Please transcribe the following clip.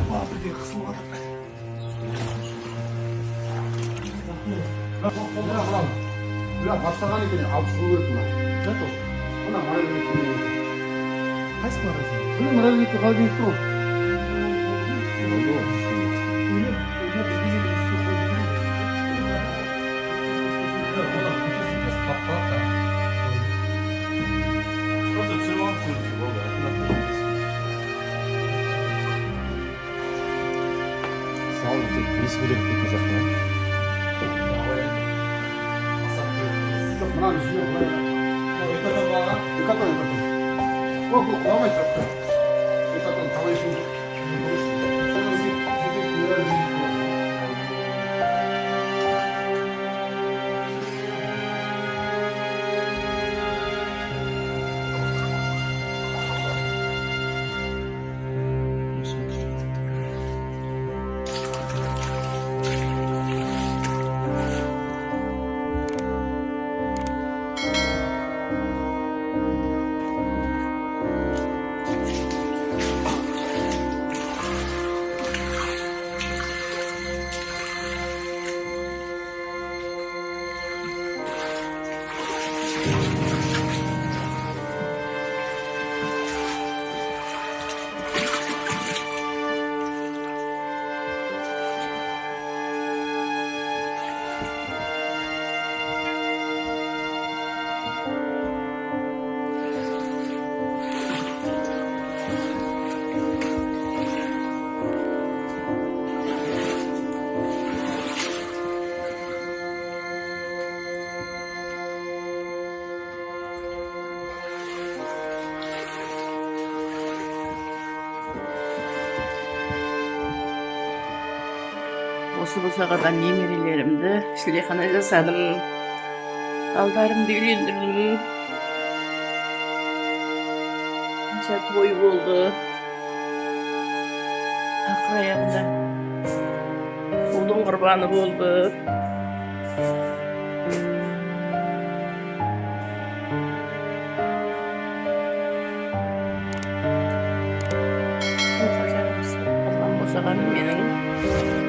Birden kısılmadı. Ulan başlagan ekan, alып чыгуу керек мына. Зато. Мына морозиловский. Қайсы морозилов? Мына морозиловский холодильник тур. Сау тек бес билет деп қазақта. Мынаны жүйе мына. Экатон баган. Экатон. О, бұл құламай тұрыпты. Экатон қалай жүйе? Осы босағадан немерелерімді шілдехана жасадым. Балдарымды үйлендірдім. Қанша той болды. Ақыр аяғында ұлдың құрбаны болды.